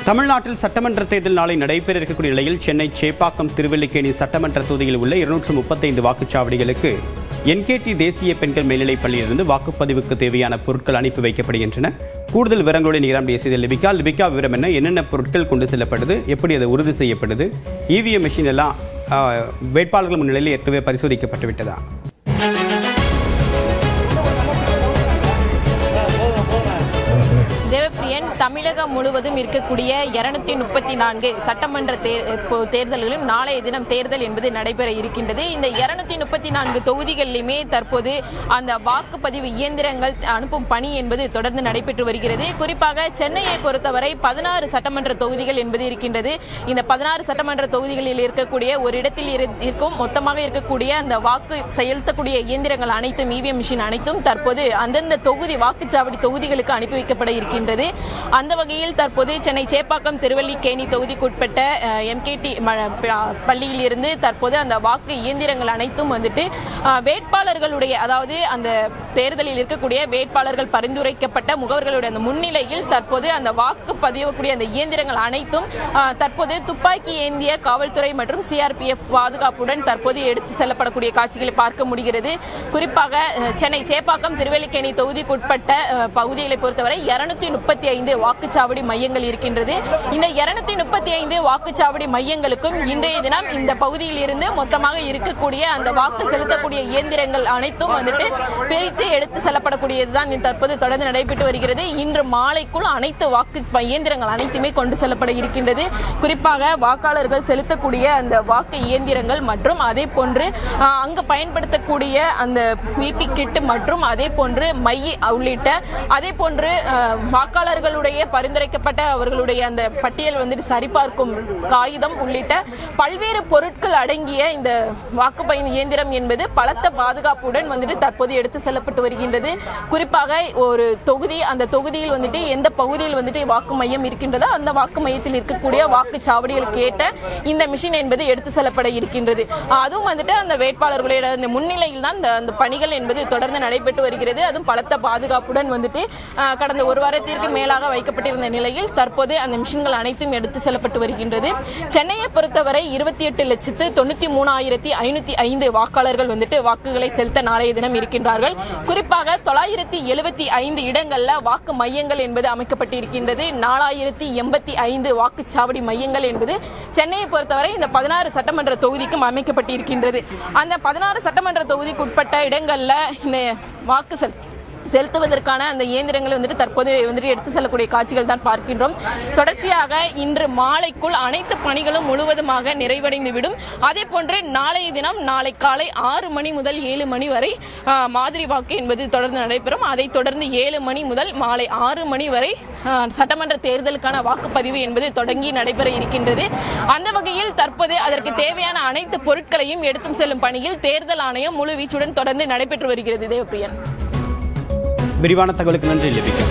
தமிழ்நாட்டில் சட்டமன்ற தேர்தல் நாளை நடைபெற இருக்கக்கூடிய நிலையில் சென்னை சேப்பாக்கம் திருவல்லிக்கேணி சட்டமன்ற தொகுதியில் உள்ள 235 வாக்குச்சாவடிகளுக்கு என்கேடி தேசிய பெண்கள் மேல்நிலைப் பள்ளியிலிருந்து வாக்குப்பதிவுக்கு தேவையான பொருட்கள் அனுப்பி வைக்கப்படுகின்றன. கூடுதல் விவரங்களோடு நிகராம் பேசியது லிபிகா விவரம் என்னென்ன பொருட்கள் கொண்டு செல்லப்படுது, எப்படி அது உறுதி செய்யப்படுது, இவிஎம் மிஷின் எல்லாம் வேட்பாளர்கள் முன்னிலையில் ஏற்கனவே பரிசோதிக்கப்பட்டு விட்டதா? தேவப்பிரியன், தமிழகம் முழுவதும் இருக்கக்கூடிய 234 சட்டமன்ற தேர்தல்களும் நாளைய தினம் தேர்தல் என்பது நடைபெற இருக்கின்றது. இந்த 234 தொகுதிகளிலுமே தற்போது அந்த வாக்குப்பதிவு இயந்திரங்கள் அனுப்பும் பணி என்பது தொடர்ந்து நடைபெற்று வருகிறது. குறிப்பாக சென்னையை பொறுத்தவரை 16 சட்டமன்ற தொகுதிகள் என்பது இருக்கின்றது. இந்த 16 சட்டமன்ற தொகுதிகளில் இருக்கக்கூடிய ஒரு இடத்தில் இருக்கும் மொத்தமாக இருக்கக்கூடிய அந்த வாக்கு செலுத்தக்கூடிய இயந்திரங்கள் அனைத்தும் இவிஎம் மிஷின் அனைத்தும் தற்போது அந்தந்த தொகுதி வாக்குச்சாவடி தொகுதிகளுக்கு அனுப்பி வைக்கப்பட இருக்கின்றது. அந்த வகையில் தற்போது சென்னை சேப்பாக்கம் திருவல்லிக்கேணி தொகுதிக்குட்பட்ட எம்கேடி பள்ளியில் இருந்து தற்போது அந்த வாக்கு இயந்திரங்கள் அனைத்தும் வந்துட்டு வேட்பாளர்களுடைய, அதாவது அந்த தேர்தலில் இருக்கக்கூடிய வேட்பாளர்கள் பரிந்துரைக்கப்பட்ட முகவர்களுடைய அந்த முன்னிலையில் தற்போது அந்த வாக்கு பதியக்கூடிய அந்த இயந்திரங்கள் அனைத்தும் தற்போது துப்பாக்கி ஏந்திய காவல்துறை மற்றும் சிஆர்பிஎஃப் பாதுகாப்புடன் தற்போது எடுத்து செல்லப்படக்கூடிய காட்சிகளை பார்க்க முடிகிறது. குறிப்பாக சென்னை சேப்பாக்கம் திருவல்லிக்கேணி தொகுதிக்குட்பட்ட பகுதிகளை பொறுத்தவரை 235 வாக்குச்சாவடி மையங்கள் இருக்கின்றது. இந்த 235 வாக்குச்சாவடி மையங்களுக்கும் இன்றைய தினம் இந்த பகுதியில் இருந்து மொத்தமாக இருக்கக்கூடிய அந்த வாக்கு செலுத்தக்கூடிய இயந்திரங்கள் அனைத்தும் வந்துட்டு பிரித்து எடுத்து செல்லப்படக்கூடியதுதான் தற்போது தொடர்ந்து நடைபெற்று வருகிறது. இன்று மாலைக்குள் அனைத்து வாக்கு இயந்திரங்கள் அனைத்துமே கொண்டு செல்லப்பட இருக்கின்றது. குறிப்பாக வாக்காளர்கள் செலுத்தக்கூடிய அந்த வாக்கு இயந்திரங்கள் மற்றும் அதே போன்று அங்கு பயன்படுத்தக்கூடிய அந்த விபி கிட் மற்றும் அதே போன்று மை உள்ளிட்ட அதே போன்று வாக்காளர்களுடைய பரிந்துரைக்கப்பட்ட அவர்களுடைய அந்த பட்டியல் வந்துட்டு சரிபார்க்கும் காகிதம் உள்ளிட்ட பல்வேறு பொருட்கள் அடங்கிய இந்த வாக்குப்பதிவு இயந்திரம் என்பது பலத்த பாதுகாப்புடன் வந்துட்டு தற்போது எடுத்து செல்லப்பட்டு வருகின்றது. குறிப்பாக ஒரு தொகுதி, அந்த தொகுதியில் வந்துட்டு எந்த பகுதியில் வந்துட்டு வாக்கு மையம் இருக்கின்றதோ அந்த வாக்கு மையத்தில் இருக்கக்கூடிய வாக்குச்சாவடிகளுக்கு ஏற்ற இந்த மிஷின் என்பது எடுத்து செல்லப்பட இருக்கின்றது. அதுவும் வந்துட்டு அந்த வேட்பாளர்களுடைய அந்த முன்னிலையில் தான் அந்த பணிகள் என்பது தொடர்ந்து நடைபெற்று வருகிறது. அதுவும் பலத்த பாதுகாப்புடன் வந்துட்டு கடந்த ஒரு வாரத்திற்கு மேலாக வைக்கப்பட்டிருந்த நிலையில் தற்போது அந்த மிஷின்கள் அனைத்தும் எடுத்து செல்லப்பட்டு வருகின்றது. சென்னையை பொறுத்தவரை 28,93,505 வாக்காளர்கள் வந்துட்டு வாக்குகளை செலுத்த நாளைய தினம் இருக்கின்றார்கள். குறிப்பாக 975 இடங்கள்ல வாக்கு மையங்கள் என்பது அமைக்கப்பட்டு இருக்கின்றது. 4085 வாக்குச்சாவடி மையங்கள் என்பது சென்னையை பொறுத்தவரை இந்த 16 சட்டமன்ற தொகுதிக்கும் அமைக்கப்பட்டு இருக்கின்றது. அந்த 16 சட்டமன்ற தொகுதிக்கு உட்பட்ட இடங்கள்ல இந்த வாக்கு செலுத்துவதற்கான அந்த இயந்திரங்களை வந்துட்டு தற்போது வந்துட்டு எடுத்து செல்லக்கூடிய காட்சிகள் தான் பார்க்கின்றோம். தொடர்ச்சியாக இன்று மாலைக்குள் அனைத்து பணிகளும் முழுவதுமாக நிறைவடைந்துவிடும். அதே போன்று நாளைய தினம் நாளை காலை 6 மணி முதல் 7 மணி வரை மாதிரி வாக்கு என்பது தொடர்ந்து நடைபெறும். அதைத் தொடர்ந்து 7 மணி முதல் மாலை 6 மணி வரை சட்டமன்ற தேர்தலுக்கான வாக்குப்பதிவு என்பது தொடங்கி நடைபெற இருக்கின்றது. அந்த வகையில் தற்போது அதற்கு தேவையான அனைத்து பொருட்களையும் எடுத்தும் செல்லும் பணியில் தேர்தல் ஆணையம் முழு வீச்சுடன் தொடர்ந்து நடைபெற்று வருகிறது. தேவப்பிரியன், விரிவான தகவலுக்கு நன்றி லிபிகா.